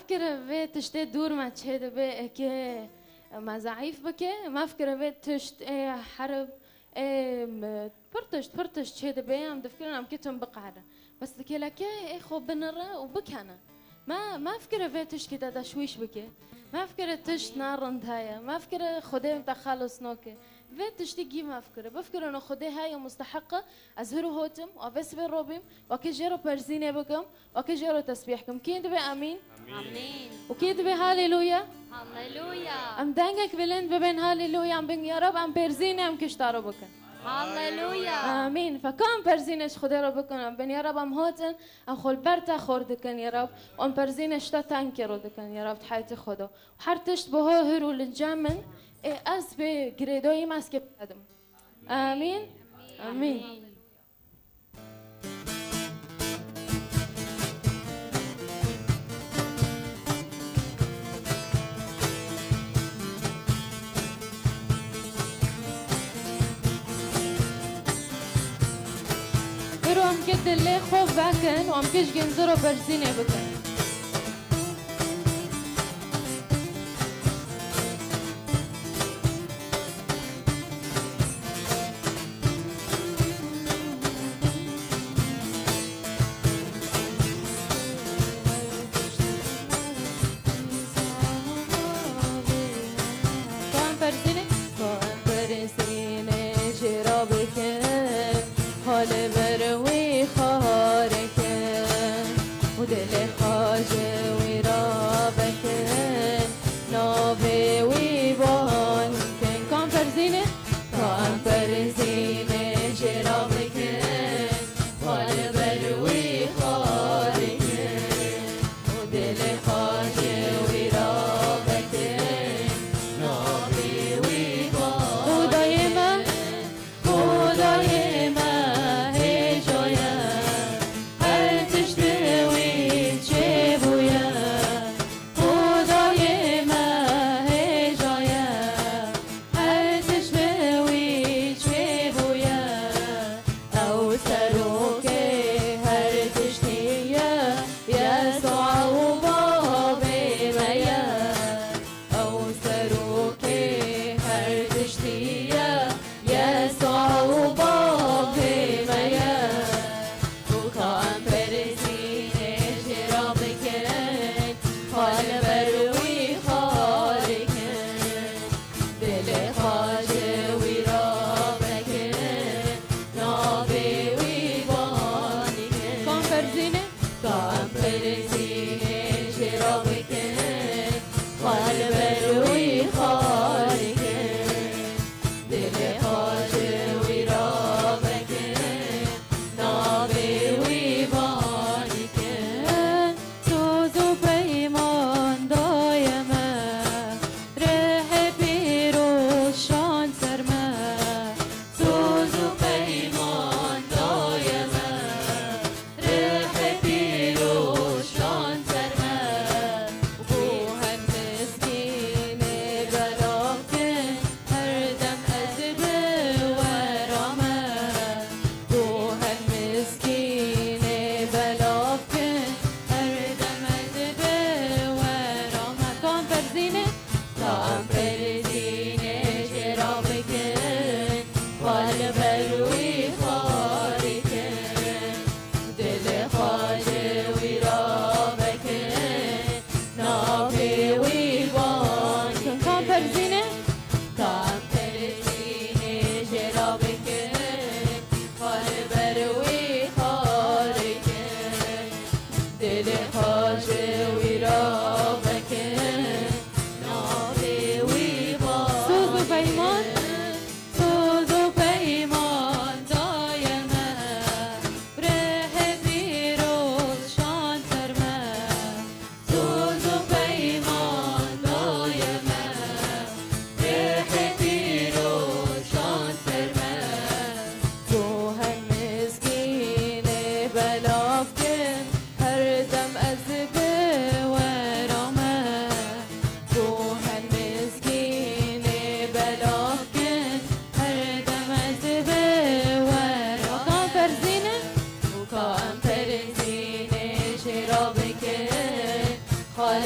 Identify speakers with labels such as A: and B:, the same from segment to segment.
A: فكره في تشتي دور ما تشهد بي كي ما ضعيف بك ما فكره في تشت حرب برتش تشهد بي ام دفكرنا ام كتم بقعده بس كلا كي خو بنرا وبكنا ما فكره في تشت كده تشويش بك ما فكره تشت نار هاي ما فكره خدي متخلص نوكي في تشتكي ما فكره بفكر انه خدي هاي مستحقه ازهروا هوتم وبس بالروبم وكجرو برزينه بكم وكجرو تسبيحكم كيد بي امين
B: امين
A: وكيد بي هاليلويا
B: هاليلويا
A: ام دنگك بلند ببين هاليلويا ام بين يا رب ام برزينه ام كشتارو بكم
B: هاليلويا
A: امين فكم برزينش خدي رو بكم ام بين يا رب ام هوتن ام خول برتا خوردكن يا رب ام برزينش تا تانكرو دكن يا رب حياتي خدا وحرتشت بهو هرو للجمن از به گریدایی مسکه بدم آمین آمین برو هم که دلی خوب بکن و هم کش گنزه رو برزینه بکن حال بروی خارکه و دل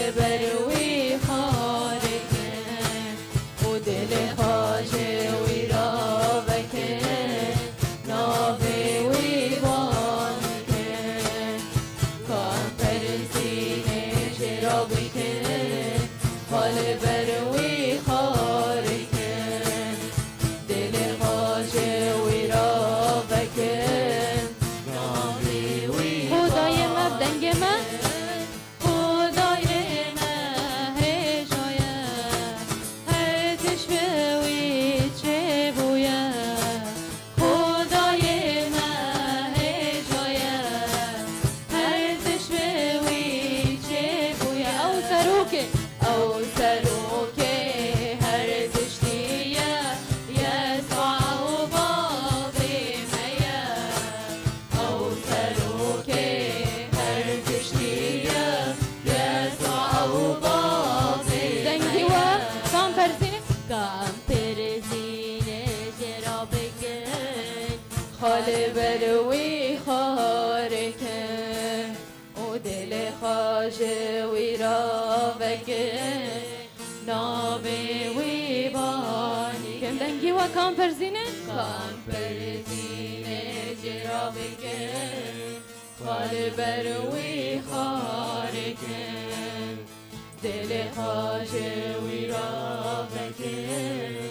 A: بروی خارکن و دل خواجه وی را بکن ناوی وی بانکن کام پرسینه جرا بکن خال بروی خارکن دل خواجه وی را بکن ناوی وی خدای مبدنگ من خال بروی خارکن و دل خواجه وی را بکن ناوی وی بانکن دنگی و کام پرزینه جرا بکن خال بروی خارکن دل خواجه وی را بکن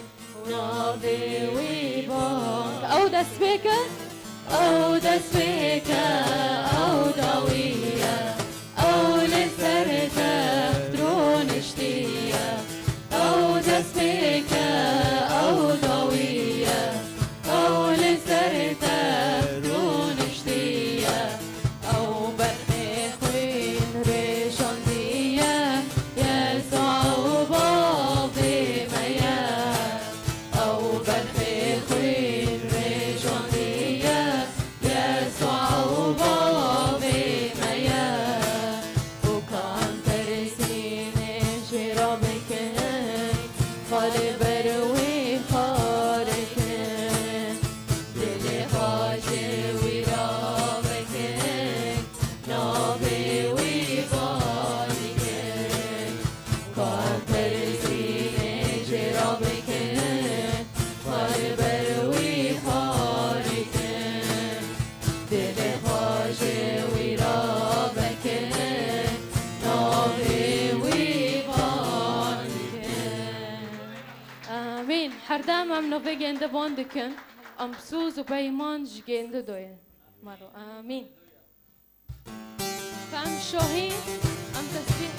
A: ناوی وی بانکن او دست بکن او دست بکن او داویه او لسر تخت رو نشتیه او دست بکن او داویه او لسر تخت رو نشتیه او برخی خوین رشاندیه یسوع و باقی میه او برخی خوین رشاندیه یسوع و باقی میه او کان ترسینه جرا بکن خال بروی خارکن دل خواجه وی را بکن ناوی وی بانکن کان ترسینه جرا بکن خال بروی خارکن دل خواجه وی را بکن ناوی وی بانکن آمین هر دم هم نوه گنده باندکن ام سوز و پیمان جگنده دویه مرو آمین فهم شاهی ام تسبیح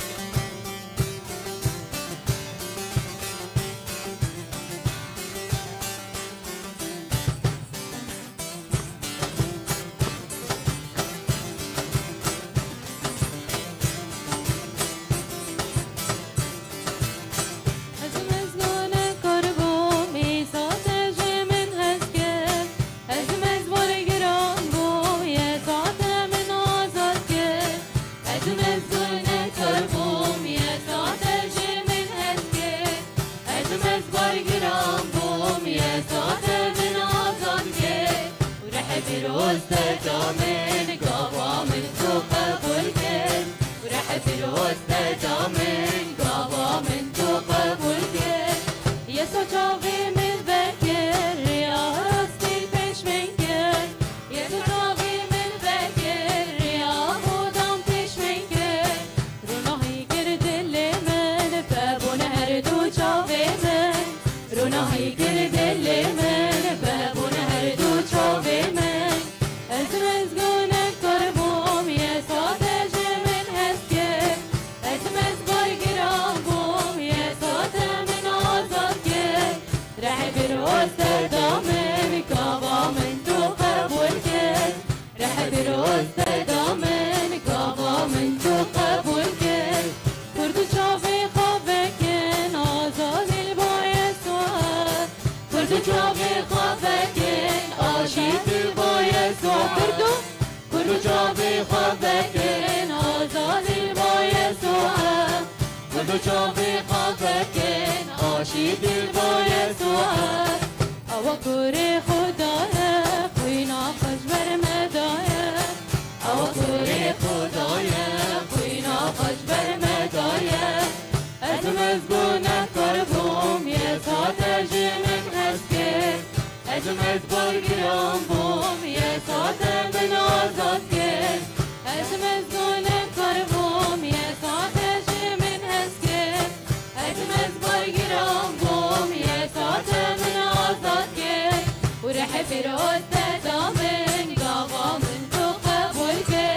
A: خدای خوینا خوش بر مدایه مزبونة قربهم يسوع تجي من هسكي أجمز برقرام بوم يسوع من عزتكي أجمز بونة قربهم يسوع تجي من هسكي أجمز برقرام بوم يسوع من عزتكي ورح بروز تدامن قاوا من تقبلكي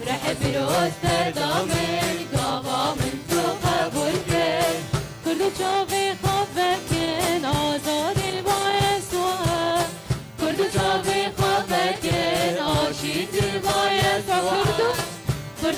A: رح بروز تدامن قاوا من تقبلكي كل شوفي خبكين آزاد البايسوا كل شوفي خبكين آشيد البايسوا كل